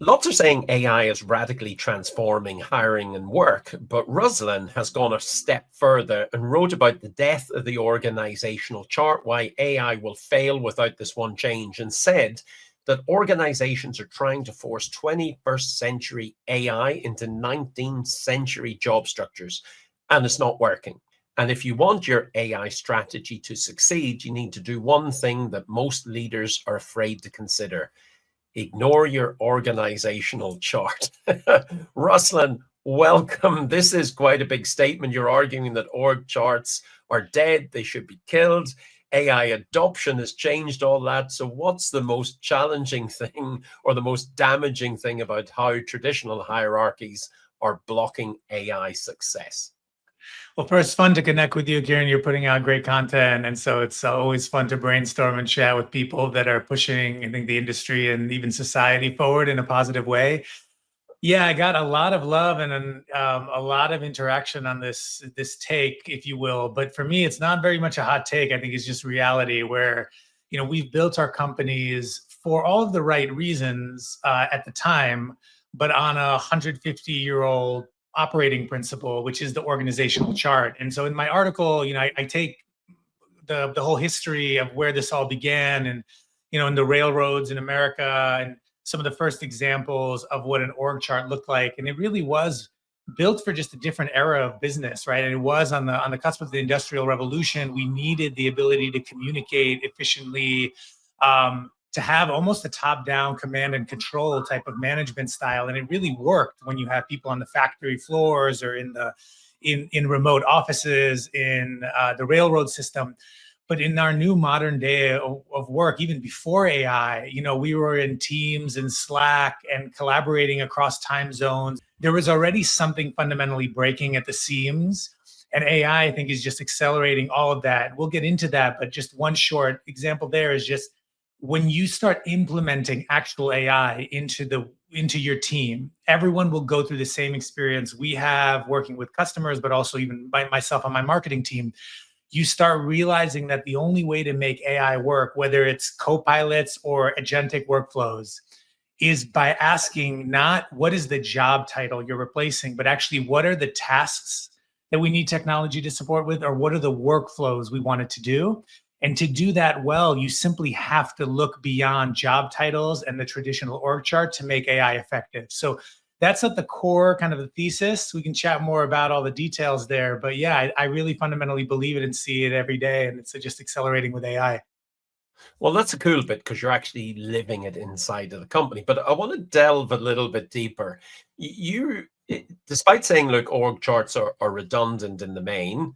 Lots are saying AI is radically transforming hiring and work, but Ruslan has gone a step further and wrote about the death of the organizational chart, why AI will fail without this one change, and said that organizations are trying to force 21st century AI into 19th century job structures, and it's not working. And if you want your AI strategy to succeed, you need to do one thing that most leaders are afraid to consider: ignore your organizational chart. Ruslan, welcome. This is quite a big statement. You're arguing that org charts are dead, they should be killed. AI adoption has changed all that. So what's the most challenging thing or the most damaging thing about how traditional hierarchies are blocking AI success? Well, first, fun to connect with you, Kieran. You're putting out great content. And so it's always fun to brainstorm and chat with people that are pushing, I think, the industry and even society forward in a positive way. Yeah, I got a lot of love and a lot of interaction on this take, if you will. But for me, it's not very much a hot take. I think it's just reality where, we've built our companies for all of the right reasons at the time, but on a 150-year-old operating principle, which is the organizational chart. And so in my article, I take the whole history of where this all began and, in the railroads in America and some of the first examples of what an org chart looked like. And it really was built for just a different era of business, right? And it was on the cusp of the Industrial Revolution. We needed the ability to communicate efficiently, to have almost a top-down command and control type of management style. And it really worked when you have people on the factory floors or in remote offices, in the railroad system. But in our new modern day of work, even before AI, we were in Teams and Slack and collaborating across time zones. There was already something fundamentally breaking at the seams. And AI, I think, is just accelerating all of that. We'll get into that, but just one short example there is just when you start implementing actual AI into your team, everyone will go through the same experience we have working with customers, but also even by myself on my marketing team. You start realizing that the only way to make AI work, whether it's co-pilots or agentic workflows, is by asking not what is the job title you're replacing, but actually what are the tasks that we need technology to support with, or what are the workflows we want it to do? And to do that well, you simply have to look beyond job titles and the traditional org chart to make AI effective. So that's at the core kind of the thesis. We can chat more about all the details there. But yeah, I really fundamentally believe it and see it every day. And it's just accelerating with AI. Well, that's a cool bit because you're actually living it inside of the company. But I want to delve a little bit deeper. Despite saying, look, org charts are redundant in the main,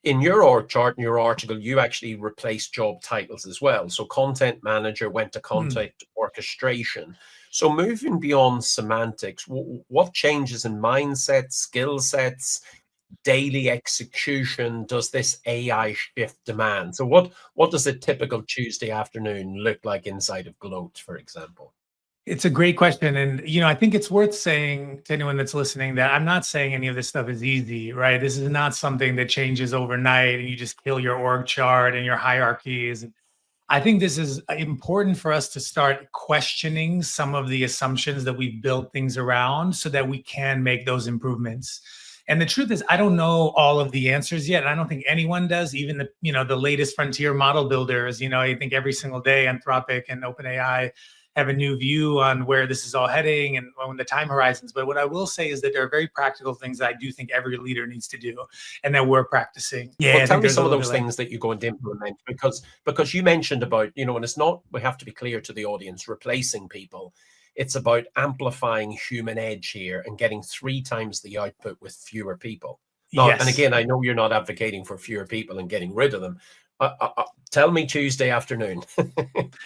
in your org chart, in your article, you actually replaced job titles as well. So content manager went to content orchestration. So moving beyond semantics, what changes in mindset, skill sets, daily execution does this AI shift demand? So what does a typical Tuesday afternoon look like inside of Gloat, for example? It's a great question. And, I think it's worth saying to anyone that's listening that I'm not saying any of this stuff is easy, right? This is not something that changes overnight and you just kill your org chart and your hierarchies. And I think this is important for us to start questioning some of the assumptions that we've built things around so that we can make those improvements. And the truth is, I don't know all of the answers yet. And I don't think anyone does, even the latest frontier model builders. I think every single day Anthropic and OpenAI have a new view on where this is all heading and on the time horizons. But what I will say is that there are very practical things that I do think every leader needs to do and that we're practicing. Yeah, well, tell me some of those things that you're going to implement, because you mentioned about, and it's not, we have to be clear to the audience, replacing people. It's about amplifying human edge here and getting 3 times the output with fewer people. Now, yes. And again, I know you're not advocating for fewer people and getting rid of them. Tell me Tuesday afternoon.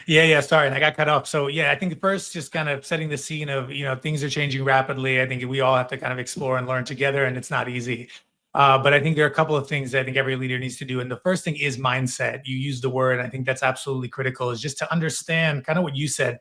Yeah. Sorry, I got cut off. So yeah, I think first, just kind of setting the scene of, things are changing rapidly. I think we all have to kind of explore and learn together, and it's not easy. But I think there are a couple of things that I think every leader needs to do. And the first thing is mindset. You used the word, and I think that's absolutely critical, is just to understand kind of what you said,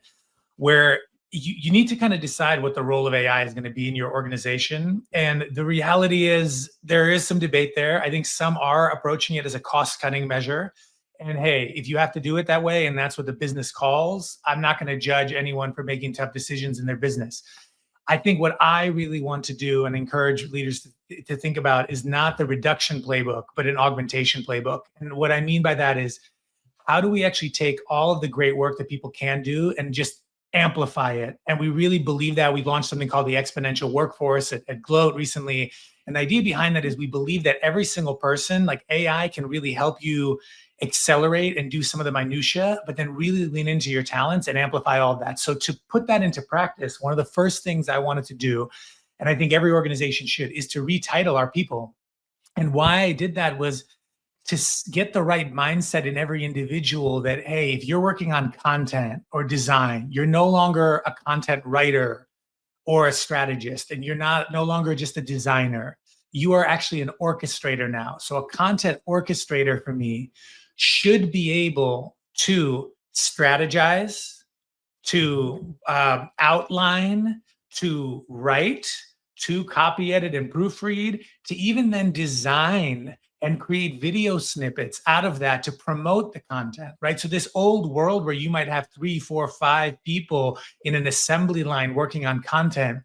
where you need to kind of decide what the role of AI is going to be in your organization. And the reality is there is some debate there. I think some are approaching it as a cost-cutting measure. And hey, if you have to do it that way and that's what the business calls, I'm not going to judge anyone for making tough decisions in their business. I think what I really want to do and encourage leaders to think about is not the reduction playbook, but an augmentation playbook. And what I mean by that is, how do we actually take all of the great work that people can do and just amplify it? And we really believe that. We've launched something called the exponential workforce at Gloat recently. And the idea behind that is we believe that every single person, like AI, can really help you accelerate and do some of the minutia, but then really lean into your talents and amplify all of that. So to put that into practice, one of the first things I wanted to do, and I think every organization should, is to retitle our people. And why I did that was to get the right mindset in every individual that, hey, if you're working on content or design, you're no longer a content writer or a strategist, and you're no longer just a designer. You are actually an orchestrator now. So a content orchestrator for me should be able to strategize, to outline, to write, to copy, edit, and proofread, to even then design and create video snippets out of that to promote the content, right? So this old world where you might have 3, 4, 5 people in an assembly line working on content,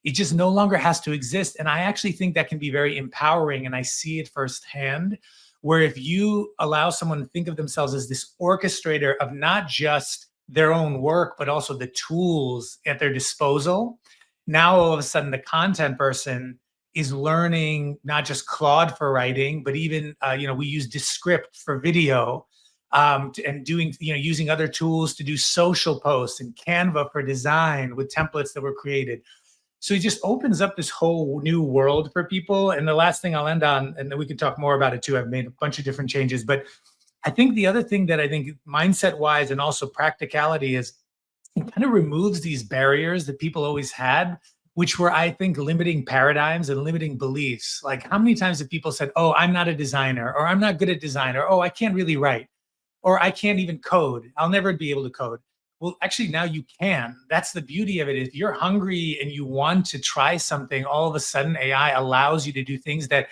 it just no longer has to exist. And I actually think that can be very empowering. And I see it firsthand, where if you allow someone to think of themselves as this orchestrator of not just their own work, but also the tools at their disposal, now all of a sudden the content person is learning not just Claude for writing, but even we use Descript for video, and doing using other tools to do social posts, and Canva for design with templates that were created. So it just opens up this whole new world for people. And the last thing I'll end on, and then we can talk more about it too. I've made a bunch of different changes, but I think the other thing that I think mindset wise and also practicality is, it kind of removes these barriers that people always had, which were, I think, limiting paradigms and limiting beliefs. Like, how many times have people said, oh, I'm not a designer, or I'm not good at design, or oh, I can't really write, or I can't even code. I'll never be able to code. Well, actually, now you can. That's the beauty of it. If you're hungry and you want to try something, all of a sudden AI allows you to do things that I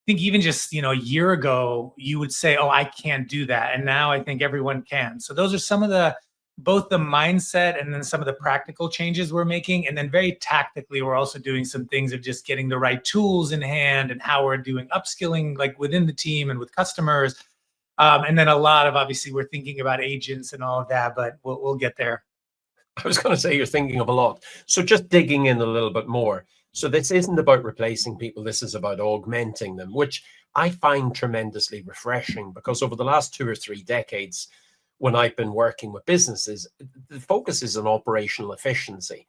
think even just a year ago, you would say, oh, I can't do that. And now I think everyone can. So those are some of both the mindset and then some of the practical changes we're making. And then very tactically, we're also doing some things of just getting the right tools in hand and how we're doing upskilling, like within the team and with customers. And then a lot of, obviously, we're thinking about agents and all of that, but we'll get there. I was going to say you're thinking of a lot. So just digging in a little bit more. So this isn't about replacing people. This is about augmenting them, which I find tremendously refreshing, because over the last 2 or 3 decades, when I've been working with businesses, the focus is on operational efficiency.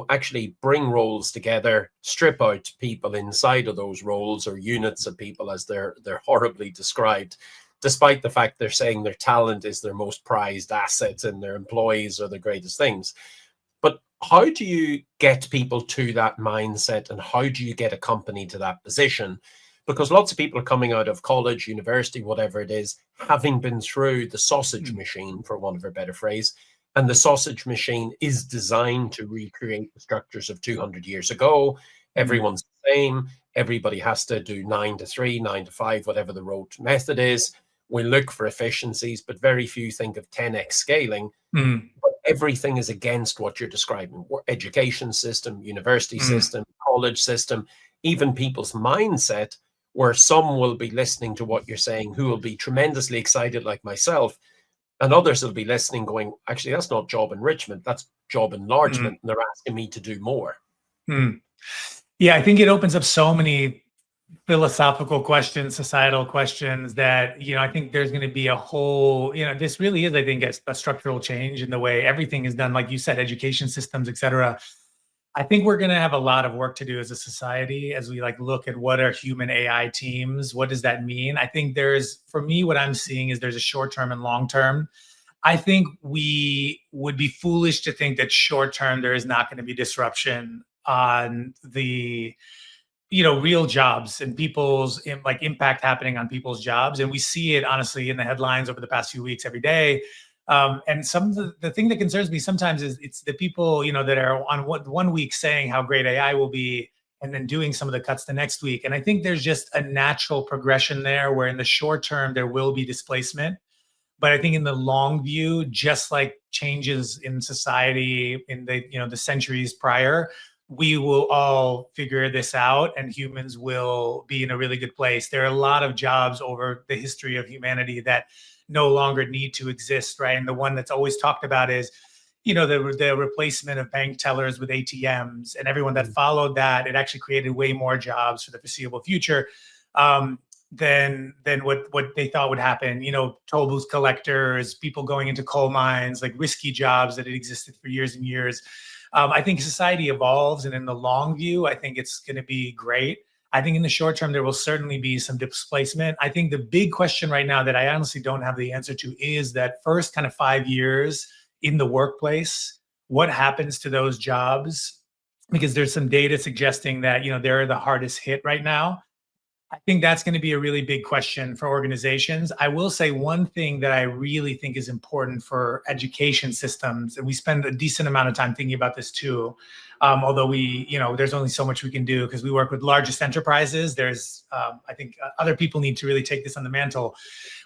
Actually bring roles together, strip out people inside of those roles, or units of people as they're horribly described, despite the fact they're saying their talent is their most prized asset and their employees are the greatest things. But how do you get people to that mindset, and how do you get a company to that position? Because lots of people are coming out of college, university, whatever it is, having been through the sausage machine, for want of a better phrase. And the sausage machine is designed to recreate the structures of 200 years ago. Everyone's the same. Everybody has to do 9 to 3, 9 to 5, whatever the rote method is. We look for efficiencies, but very few think of 10x scaling. But everything is against what you're describing. Education system, university system, college system, even people's mindset, where some will be listening to what you're saying, who will be tremendously excited like myself, and others will be listening going, actually, that's not job enrichment, that's job enlargement, and they're asking me to do more. Yeah, I think it opens up so many philosophical questions, societal questions that, I think there's going to be a whole, this really is, I think, a structural change in the way everything is done, like you said, education systems, et cetera. I think we're going to have a lot of work to do as a society as we look at what are human AI teams. What does that mean? I think for me, what I'm seeing is there's a short term and long term. I think we would be foolish to think that short term there is not going to be disruption on the real jobs and people's impact happening on people's jobs. And we see it honestly in the headlines over the past few weeks every day. And some of the thing that concerns me sometimes is it's the people, that are on one week saying how great AI will be, and then doing some of the cuts the next week. And I think there's just a natural progression there where in the short term, there will be displacement. But I think in the long view, just like changes in society in the, the centuries prior, we will all figure this out and humans will be in a really good place. There are a lot of jobs over the history of humanity that no longer need to exist, right? And the one that's always talked about is, the replacement of bank tellers with ATMs, and everyone that followed that, it actually created way more jobs for the foreseeable future. Than what they thought would happen. Toll booth collectors, people going into coal mines, like risky jobs that had existed for years and years. I think society evolves, and in the long view, I think it's going to be great. I think in the short term, there will certainly be some displacement. I think the big question right now that I honestly don't have the answer to is that first kind of 5 years in the workplace, what happens to those jobs? Because there's some data suggesting that, they're the hardest hit right now. I think that's going to be a really big question for organizations. I will say one thing that I really think is important for education systems, and we spend a decent amount of time thinking about this too, although there's only so much we can do because we work with largest enterprises. There's, I think other people need to really take this on the mantle.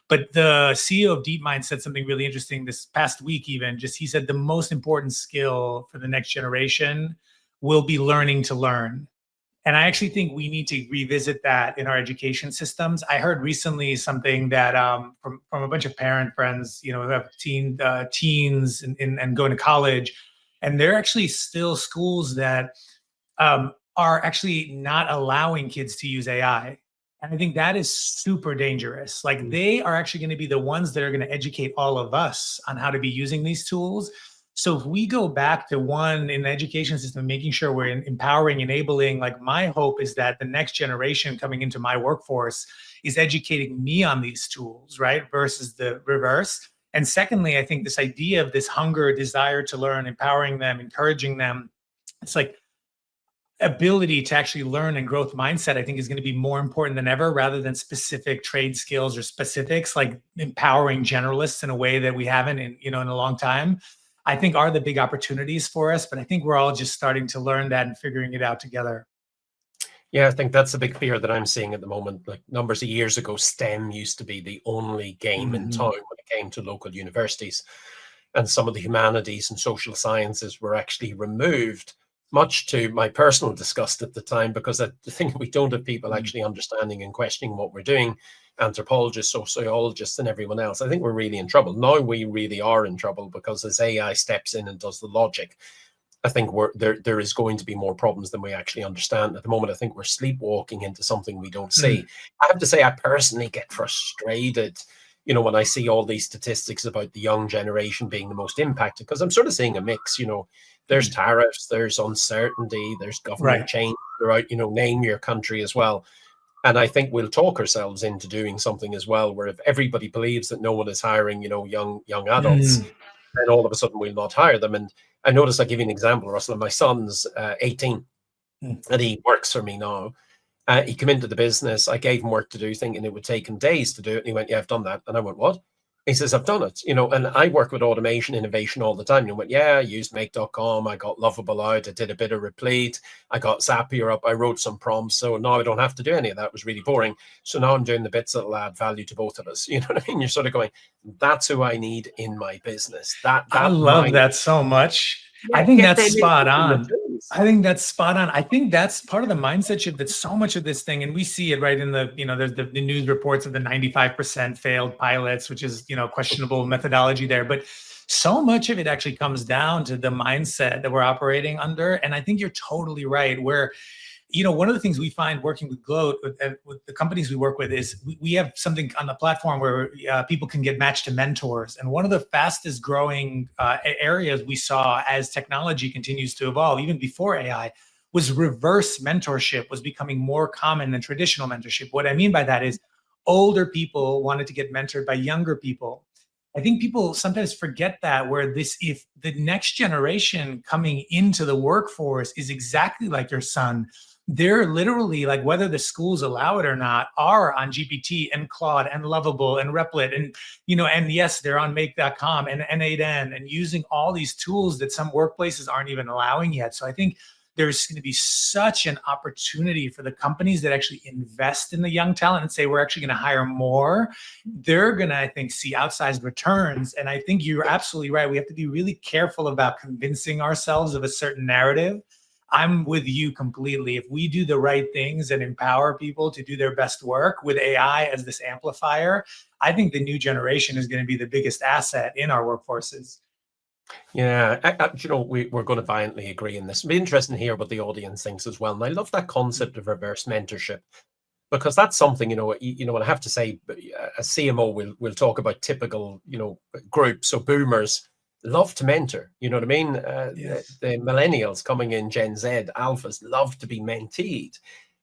But the CEO of DeepMind said something really interesting this past week even. He said the most important skill for the next generation will be learning to learn. And I actually think we need to revisit that in our education systems. I heard recently something that from a bunch of parent friends, who have teens and going to college, and they're actually still schools that are actually not allowing kids to use AI. And I think that is super dangerous. Like they are actually going to be the ones that are going to educate all of us on how to be using these tools. So if we go back to one in the education system, making sure we're empowering, enabling, like my hope is that the next generation coming into my workforce is educating me on these tools, right? Versus the reverse. And secondly, I think this idea of this hunger, desire to learn, empowering them, encouraging them, it's like ability to actually learn and growth mindset, I think is going to be more important than ever, rather than specific trade skills or specifics, like empowering generalists in a way that we haven't in a long time. I think are the big opportunities for us, but I think we're all just starting to learn that and figuring it out together. Yeah, I think that's the big fear that I'm seeing at the moment. Like numbers of years ago, STEM used to be the only game in town when it came to local universities. And some of the humanities and social sciences were actually removed, much to my personal disgust at the time, because I think we don't have people actually understanding and questioning what we're doing, anthropologists, sociologists, and everyone else. I think we're really in trouble. Now we really are in trouble because as AI steps in and does the logic, I think there is going to be more problems than we actually understand. At the moment, I think we're sleepwalking into something we don't see. I have to say, I personally get frustrated, when I see all these statistics about the young generation being the most impacted, because I'm sort of seeing a mix, there's tariffs, there's uncertainty, there's government change throughout, name your country as well. And I think we'll talk ourselves into doing something as well, where if everybody believes that no one is hiring, young adults, then all of a sudden we'll not hire them. And I noticed, I'll give you an example, Russell. My son's 18 and he works for me now. He came into the business. I gave him work to do, thinking it would take him days to do it. And he went, "Yeah, I've done that." And I went, "What?" He says, "I've done it." And I work with automation, innovation all the time. He went, "Yeah, I used make.com. I got Lovable out. I did a bit of Replete. I got Zapier up. I wrote some prompts. So now I don't have to do any of that. It was really boring. So now I'm doing the bits that'll add value to both of us." You know what I mean? You're sort of going, that's who I need in my business. I love that so much. Yeah, I think that's spot on. I think that's spot on. I think that's part of the mindset shift that so much of this thing, and we see it right in the, there's the news reports of the 95% failed pilots, which is, questionable methodology there. But so much of it actually comes down to the mindset that we're operating under. And I think you're totally right, where one of the things we find working with Gloat, with the companies we work with, is we have something on the platform where people can get matched to mentors. And one of the fastest growing areas we saw as technology continues to evolve, even before AI, was reverse mentorship was becoming more common than traditional mentorship. What I mean by that is older people wanted to get mentored by younger people. I think people sometimes forget that, if the next generation coming into the workforce is exactly like your son, they're literally, like, whether the schools allow it or not, are on GPT and Claude and Lovable and Replit and, and yes, they're on make.com and N8N and using all these tools that some workplaces aren't even allowing yet. So I think there's going to be such an opportunity for the companies that actually invest in the young talent and say, we're actually going to hire more. They're going to, I think, see outsized returns. And I think you're absolutely right. We have to be really careful about convincing ourselves of a certain narrative. I'm with you completely. If we do the right things and empower people to do their best work with AI as this amplifier, I think the new generation is going to be the biggest asset in our workforces. Yeah, we're going to violently agree in this. It'll be interesting to hear what the audience thinks as well. And I love that concept of reverse mentorship, because that's something, and I have to say, as CMO, we'll talk about typical, groups. So boomers love to mentor, you know what I mean? Yes. The millennials coming in, Gen Z, alphas, love to be menteed.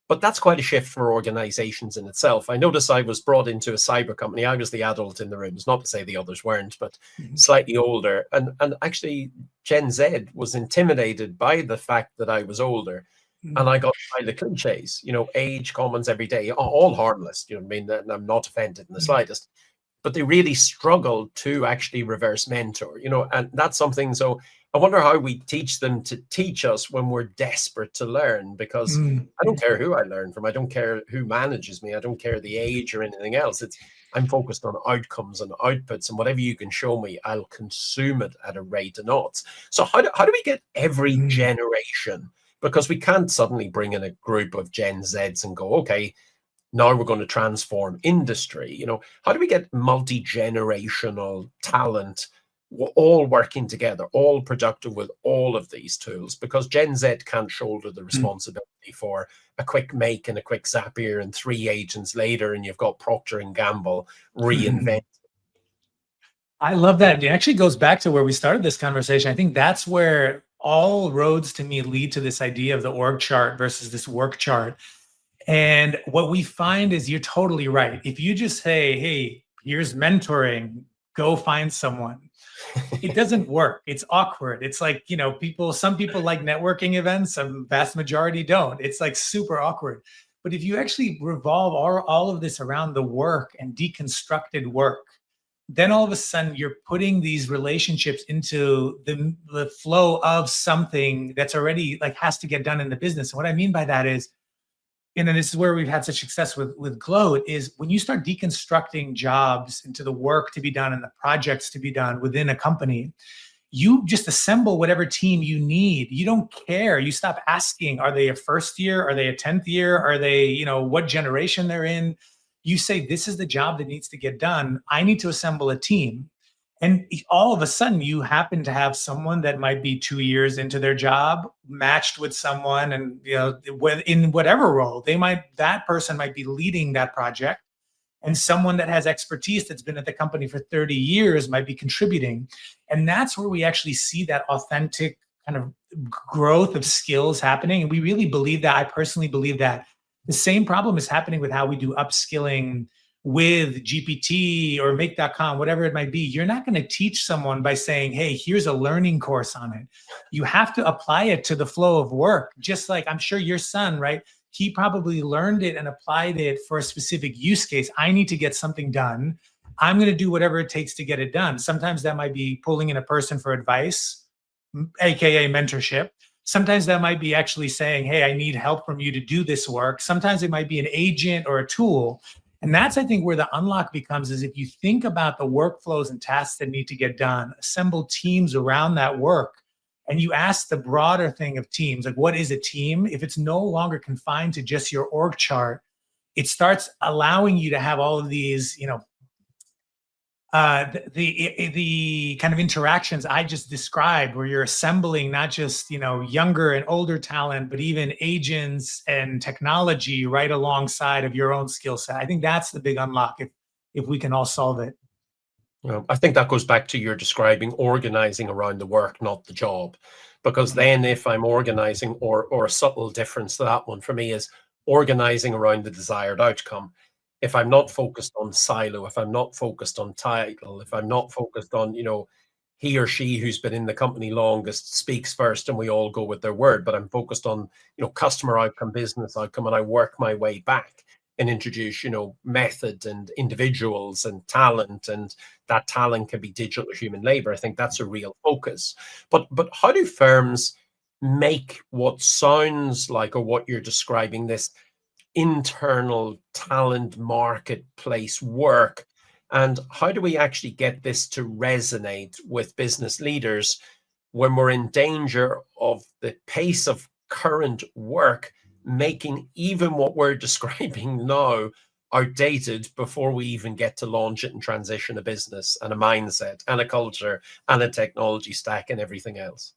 But that's quite a shift for organizations in itself. I noticed I was brought into a cyber company. I was the adult in the room. It's not to say the others weren't, but slightly older. And actually, Gen Z was intimidated by the fact that I was older. And I got by the cliches, age comments every day, all harmless, you know what I mean? And I'm not offended in the slightest. But they really struggled to actually reverse mentor, and that's something. So I wonder how we teach them to teach us when we're desperate to learn, because I don't care who I learn from. I don't care who manages me. I don't care the age or anything else. I'm focused on outcomes and outputs, and whatever you can show me, I'll consume it at a rate of knots. So how do we get every generation? Because we can't suddenly bring in a group of Gen Zs and go, okay, now we're going to transform industry. How do we get multi-generational talent all working together, all productive with all of these tools? Because Gen Z can't shoulder the responsibility for a quick make and a quick Zapier and 3 agents later, and you've got Procter and Gamble reinvent. I love that. It actually goes back to where we started this conversation. I think that's where all roads to me lead to this idea of the org chart versus this work chart. And what we find is, you're totally right. If you just say, hey, here's mentoring, go find someone, it doesn't work. It's awkward. It's like, some people like networking events, a vast majority don't. It's like super awkward. But if you actually revolve all of this around the work and deconstructed work, then all of a sudden you're putting these relationships into the flow of something that's already has to get done in the business. And what I mean by that is, and this is where we've had such success with Gloat, is when you start deconstructing jobs into the work to be done and the projects to be done within a company, you just assemble whatever team you need. You don't care. You stop asking, are they a first year? Are they a 10th year? Are they, what generation they're in? You say, this is the job that needs to get done. I need to assemble a team. And all of a sudden, you happen to have someone that might be 2 years into their job matched with someone, and in whatever role that person might be leading that project, and someone that has expertise that's been at the company for 30 years might be contributing. And that's where we actually see that authentic kind of growth of skills happening. And we really believe that. I personally believe that the same problem is happening with how we do upskilling with GPT or make.com, whatever it might be. You're not going to teach someone by saying, hey, here's a learning course on it. You have to apply it to the flow of work. Just like, I'm sure your son, right? He probably learned it and applied it for a specific use case. I need to get something done. I'm going to do whatever it takes to get it done. Sometimes that might be pulling in a person for advice, AKA mentorship. Sometimes that might be actually saying, hey, I need help from you to do this work. Sometimes it might be an agent or a tool. And that's, I think, where the unlock becomes, is if you think about the workflows and tasks that need to get done, assemble teams around that work, and you ask the broader thing of teams, like, what is a team? If it's no longer confined to just your org chart, it starts allowing you to have all of these, the kind of interactions I just described, where you're assembling not just younger and older talent, but even agents and technology right alongside of your own skill set. I think that's the big unlock, if we can all solve it. I think that goes back to your describing organizing around the work, not the job. Because then if I'm organizing, or a subtle difference to that one for me is organizing around the desired outcome. If I'm not focused on silo, if I'm not focused on title, if I'm not focused on, he or she who's been in the company longest speaks first and we all go with their word, but I'm focused on, customer outcome, business outcome, and I work my way back and introduce, method and individuals and talent, and that talent can be digital or human labor. I think that's a real focus. But how do firms make what sounds like, or what you're describing, this internal talent marketplace work? And how do we actually get this to resonate with business leaders when we're in danger of the pace of current work making even what we're describing now outdated before we even get to launch it and transition a business and a mindset and a culture and a technology stack and everything else?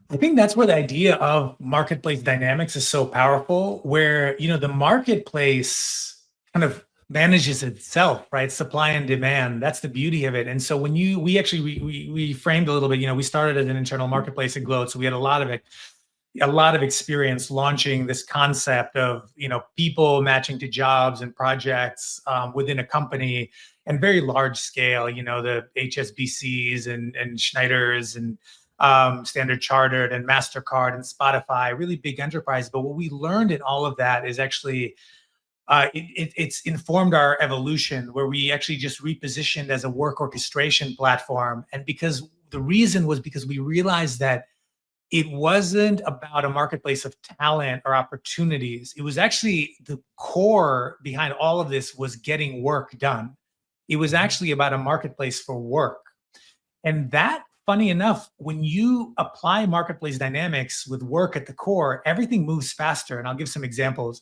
I think that's where the idea of marketplace dynamics is so powerful, where, the marketplace kind of manages itself, right? Supply and demand. That's the beauty of it. And so when we framed a little bit, we started as an internal marketplace at Gloat. So we had a lot of experience launching this concept of, people matching to jobs and projects within a company, and very large scale, the HSBCs and Schneiders and Standard Chartered and MasterCard and Spotify, really big enterprise. But what we learned in all of that is actually it's informed our evolution, where we actually just repositioned as a work orchestration platform. And the reason was because we realized that it wasn't about a marketplace of talent or opportunities. It was actually, the core behind all of this was getting work done. It was actually about a marketplace for work. And that, funny enough, when you apply marketplace dynamics with work at the core, everything moves faster. And I'll give some examples.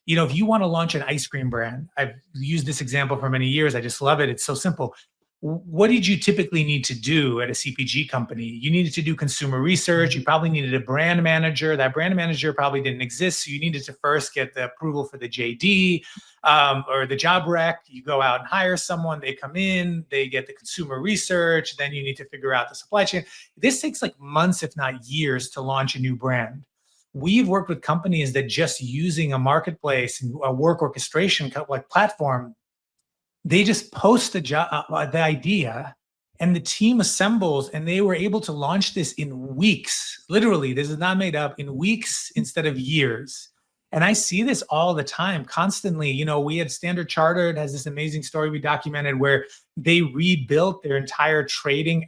If you want to launch an ice cream brand, I've used this example for many years. I just love it. It's so simple. What did you typically need to do at a CPG company? You needed to do consumer research. You probably needed a brand manager. That brand manager probably didn't exist. So you needed to first get the approval for the JD or the job rec. You go out and hire someone. They come in, they get the consumer research. Then you need to figure out the supply chain. This takes like months, if not years, to launch a new brand. We've worked with companies that just using a marketplace and a work orchestration like platform, they just post the idea, and the team assembles, and they were able to launch this in weeks. Literally, this is not made up, in weeks instead of years. And I see this all the time, constantly. We had Standard Chartered has this amazing story we documented where they rebuilt their entire trading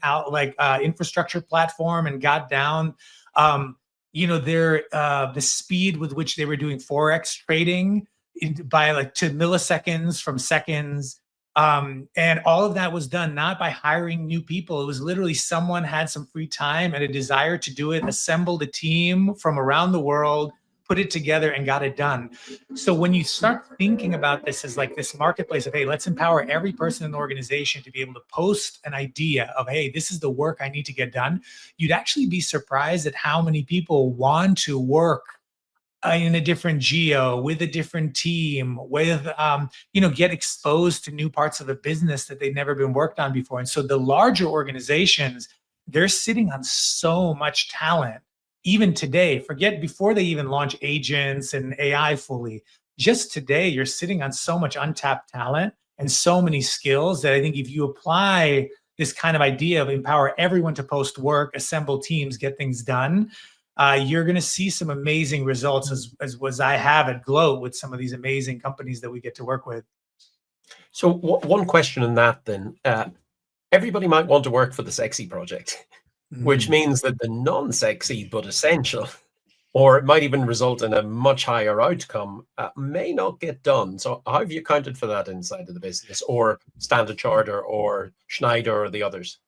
infrastructure platform and got down the speed with which they were doing Forex trading by to milliseconds from seconds. And all of that was done not by hiring new people. It was literally someone had some free time and a desire to do it, assembled a team from around the world, put it together, and got it done. So when you start thinking about this as like this marketplace of, hey, let's empower every person in the organization to be able to post an idea of, hey, this is the work I need to get done, you'd actually be surprised at how many people want to work in a different geo, with a different team, with, get exposed to new parts of the business that they've never been worked on before. And so the larger organizations, they're sitting on so much talent. Even today, forget before they even launch agents and AI fully, just today, you're sitting on so much untapped talent and so many skills that I think if you apply this kind of idea of empower everyone to post work, assemble teams, get things done, you're going to see some amazing results, as I have at Gloat with some of these amazing companies that we get to work with. So one question on that then, everybody might want to work for the sexy project, which means that the non-sexy but essential, or it might even result in a much higher outcome, may not get done. So how have you accounted for that inside of the business, or Standard Chartered or Schneider or the others?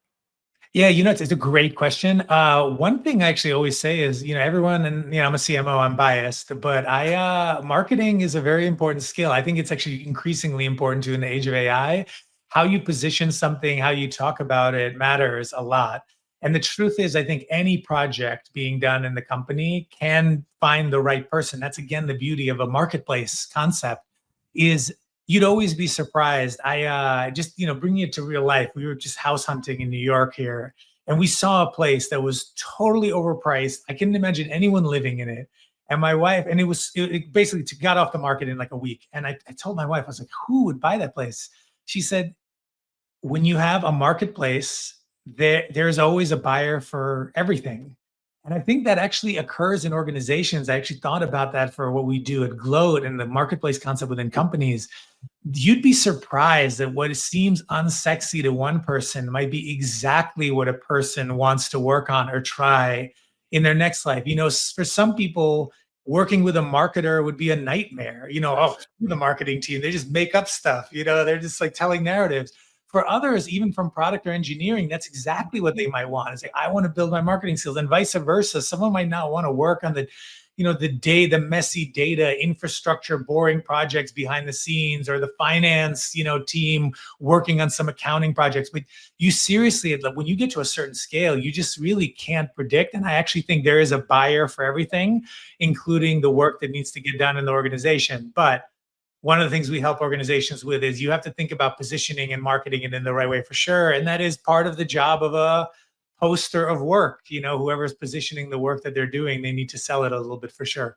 Yeah, it's a great question. One thing I actually always say is, everyone, and I'm a CMO, I'm biased, but marketing is a very important skill. I think it's actually increasingly important to in the age of AI. How you position something, how you talk about it matters a lot. And the truth is, I think any project being done in the company can find the right person. That's, again, the beauty of a marketplace concept is you'd always be surprised. I just, bringing it to real life, we were just house hunting in New York here, and we saw a place that was totally overpriced. I couldn't imagine anyone living in it. And my wife, and it basically got off the market in like a week. And I told my wife, I was like, who would buy that place? She said, when you have a marketplace, there's always a buyer for everything. And I think that actually occurs in organizations. I actually thought about that for what we do at Gloat and the marketplace concept within companies. You'd be surprised that what seems unsexy to one person might be exactly what a person wants to work on or try in their next life. For some people, working with a marketer would be a nightmare. Oh, the marketing team, they just make up stuff. They're just like telling narratives. For others, even from product or engineering, that's exactly what they might want. It's like, I want to build my marketing skills, and vice versa. Someone might not want to work on the messy data infrastructure, boring projects behind the scenes, or the finance, team working on some accounting projects. But you seriously, when you get to a certain scale, you just really can't predict. And I actually think there is a buyer for everything, including the work that needs to get done in the organization. But one of the things we help organizations with is you have to think about positioning and marketing it in the right way for sure. And that is part of the job of a poster of work. Whoever's positioning the work that they're doing, they need to sell it a little bit for sure.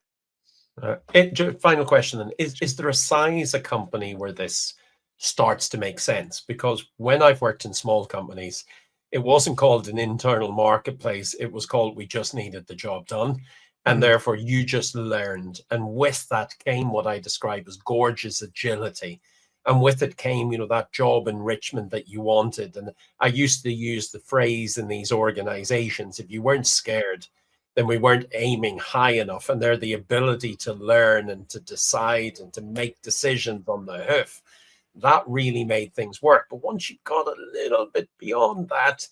Final question then. Is there a size of company where this starts to make sense? Because when I've worked in small companies, it wasn't called an internal marketplace. It was called, we just needed the job done. And therefore you just learned. And with that came what I describe as gorgeous agility. And with it came, that job enrichment that you wanted. And I used to use the phrase in these organizations, if you weren't scared, then we weren't aiming high enough. And they're the ability to learn and to decide and to make decisions on the hoof. That really made things work. But once you got a little bit beyond that,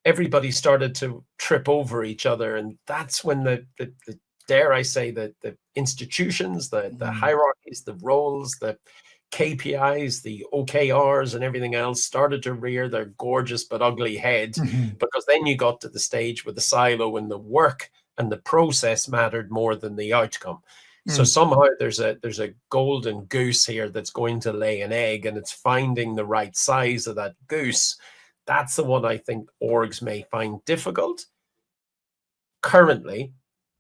everybody started to trip over each other. And that's when the dare I say, the institutions, the hierarchies, the roles, the KPIs, the OKRs and everything else started to rear their gorgeous but ugly head, because then you got to the stage where the silo and the work and the process mattered more than the outcome. So somehow there's a golden goose here that's going to lay an egg, and it's finding the right size of that goose. That's the one I think orgs may find difficult currently,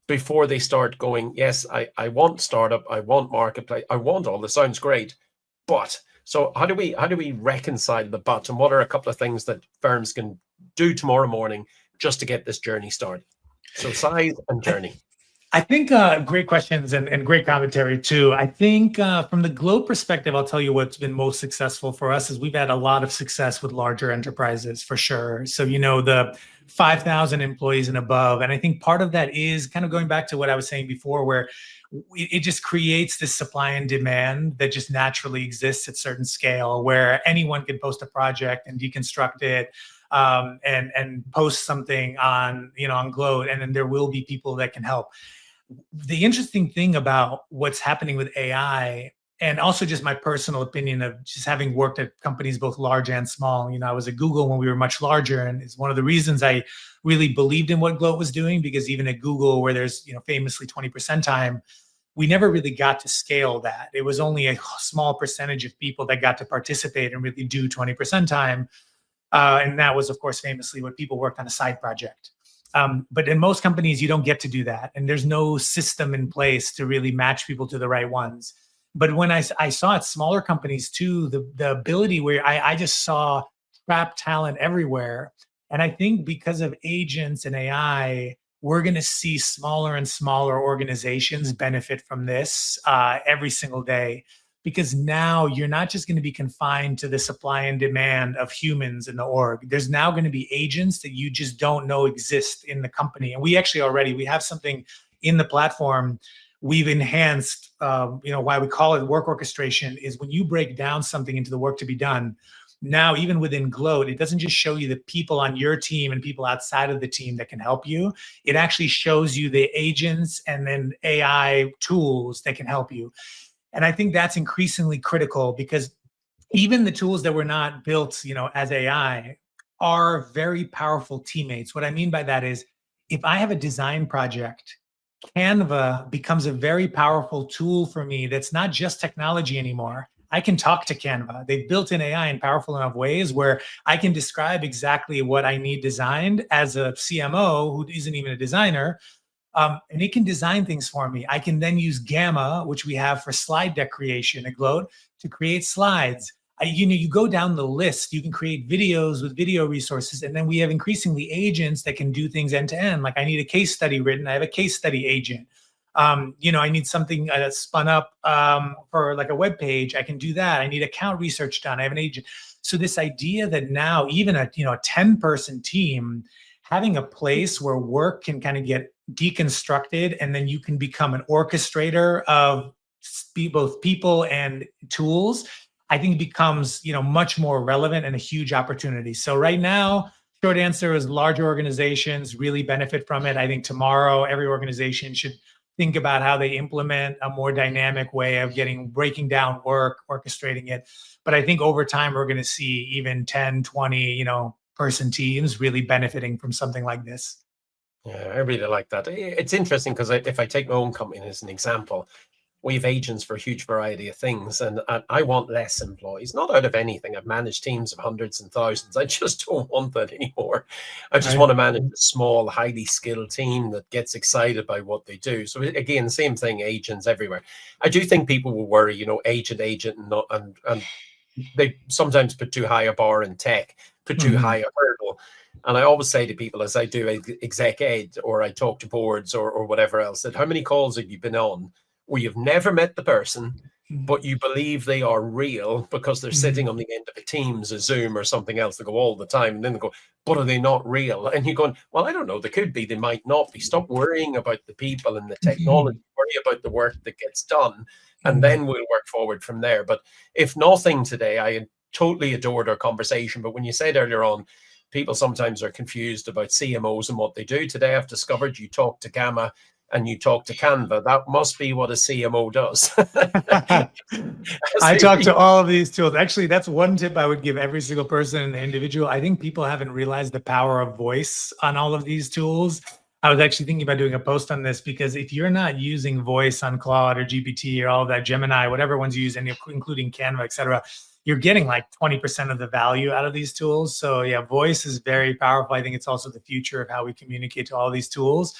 before they start going, yes, I want startup, I want marketplace, I want all this, sounds great. But so how do we reconcile the but, and what are a couple of things that firms can do tomorrow morning just to get this journey started? So size and journey. I think great questions and great commentary too. I think from the Gloat perspective, I'll tell you what's been most successful for us is we've had a lot of success with larger enterprises for sure. So, the 5,000 employees and above. And I think part of that is kind of going back to what I was saying before, where it just creates this supply and demand that just naturally exists at certain scale, where anyone can post a project and deconstruct it and post something on Gloat, and then there will be people that can help. The interesting thing about what's happening with AI, and also just my personal opinion of just having worked at companies both large and small, I was at Google when we were much larger, and it's one of the reasons I really believed in what Gloat was doing, because even at Google, where there's famously 20% time, we never really got to scale that. It was only a small percentage of people that got to participate and really do 20% time. And that was, of course, famously what people worked on a side project. But in most companies, you don't get to do that. And there's no system in place to really match people to the right ones. But when I saw at smaller companies too, the ability where I just saw trapped talent everywhere. And I think because of agents and AI, we're going to see smaller and smaller organizations benefit from this every single day. Because now you're not just going to be confined to the supply and demand of humans in the org. There's now going to be agents that you just don't know exist in the company. And we actually we have something in the platform we've enhanced, why we call it work orchestration, is when you break down something into the work to be done. Now, even within Gloat, it doesn't just show you the people on your team and people outside of the team that can help you. It actually shows you the agents and then AI tools that can help you. And I think that's increasingly critical, because even the tools that were not built, as AI are very powerful teammates. What I mean by that is, if I have a design project, Canva becomes a very powerful tool for me that's not just technology anymore. I can talk to Canva. They've built in AI in powerful enough ways where I can describe exactly what I need designed as a CMO who isn't even a designer. And it can design things for me. I can then use Gamma, which we have for slide deck creation at Gloat, to create slides. You go down the list, you can create videos with video resources. And then we have increasingly agents that can do things end to end. Like I need a case study written, I have a case study agent. I need something spun up for like a web page, I can do that. I need account research done, I have an agent. So this idea that now even a 10-person team having a place where work can kind of get deconstructed, and then you can become an orchestrator of both people and tools, I think becomes, much more relevant and a huge opportunity. So right now, short answer is large organizations really benefit from it. I think tomorrow every organization should think about how they implement a more dynamic way of breaking down work, orchestrating it. But I think over time, we're going to see even 10, 20, person teams really benefiting from something like this. Yeah, I really like that. It's interesting because if I take my own company as an example, we have agents for a huge variety of things, and I want less employees, not out of anything. I've managed teams of hundreds and thousands. I just don't want that anymore. I just want to manage a small, highly skilled team that gets excited by what they do. So again, same thing, agents everywhere. I do think people will worry, agent, and they sometimes put too high a bar in tech, put too high a hurdle. And I always say to people, as I do exec ed, or I talk to boards or whatever else, that how many calls have you been on where you've never met the person, but you believe they are real because they're sitting on the end of a Teams, a Zoom, or something else. They go all the time, and then they go, but are they not real? And you're going, well, I don't know. They could be. They might not be. Stop worrying about the people and the technology. Worry about the work that gets done, and then we'll work forward from there. But if nothing today, I totally adored our conversation. But when you said earlier on, people sometimes are confused about CMOs and what they do. Today, I've discovered you talk to Gamma and you talk to Canva. That must be what a CMO does. I talk to all of these tools. Actually, that's one tip I would give every single person and individual. I think people haven't realized the power of voice on all of these tools. I was actually thinking about doing a post on this, because if you're not using voice on Claude or GPT or all of that, Gemini, whatever ones you use, and including Canva, et cetera, you're getting like 20% of the value out of these tools. So yeah, voice is very powerful. I think it's also the future of how we communicate to all these tools.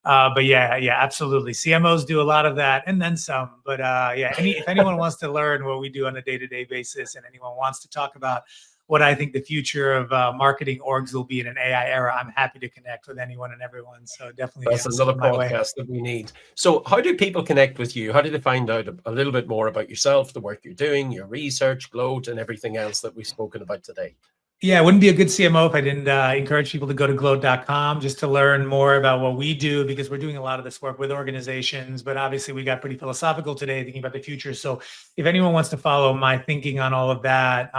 But yeah, absolutely. CMOs do a lot of that and then some. But if anyone wants to learn what we do on a day-to-day basis, and anyone wants to talk about what I think the future of marketing orgs will be in an AI era, I'm happy to connect with anyone and everyone. So definitely, that's another podcast that we need. So how do people connect with you? How do they find out a little bit more about yourself, the work you're doing, your research, Gloat, and everything else that we've spoken about today? Yeah, it wouldn't be a good CMO if I didn't encourage people to go to gloat.com just to learn more about what we do, because we're doing a lot of this work with organizations. But obviously, we got pretty philosophical today, thinking about the future. So if anyone wants to follow my thinking on all of that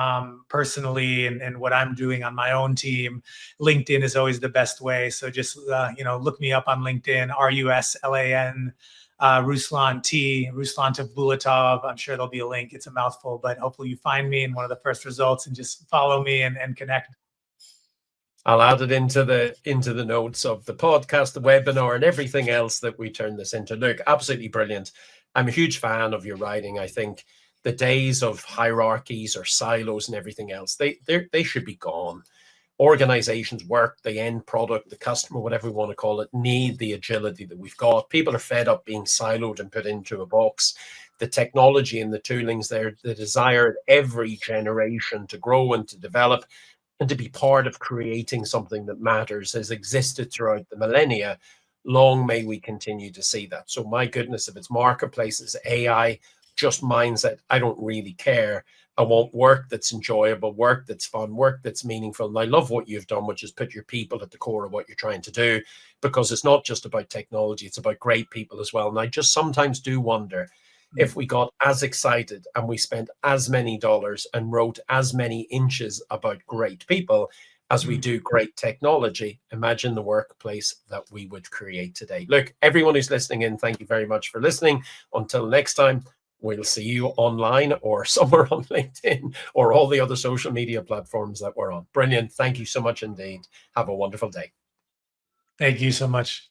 personally, and what I'm doing on my own team, LinkedIn is always the best way. So just look me up on LinkedIn, RUSLAN. Ruslan Tovbulatov. I'm sure there'll be a link. It's a mouthful, but hopefully you find me in one of the first results and just follow me and connect. I'll add it into the notes of the podcast, the webinar, and everything else that we turn this into. Look, absolutely brilliant. I'm a huge fan of your writing. I think the days of hierarchies or silos and everything else, they should be gone. Organizations work, the end product, the customer, whatever we want to call it, need the agility that we've got. People are fed up being siloed and put into a box. The technology and the toolings there, the desire of every generation to grow and to develop and to be part of creating something that matters has existed throughout the millennia. Long may we continue to see that. So my goodness, if it's marketplaces, AI, just mindset, I don't really care. I want work that's enjoyable, work that's fun, work that's meaningful. And I love what you've done, which is put your people at the core of what you're trying to do, because it's not just about technology, it's about great people as well. And I just sometimes do wonder, if we got as excited and we spent as many dollars and wrote as many inches about great people as we do great technology, imagine the workplace that we would create today. Look, everyone who's listening in, thank you very much for listening. Until next time, we'll see you online or somewhere on LinkedIn or all the other social media platforms that we're on. Brilliant. Thank you so much indeed. Have a wonderful day. Thank you so much.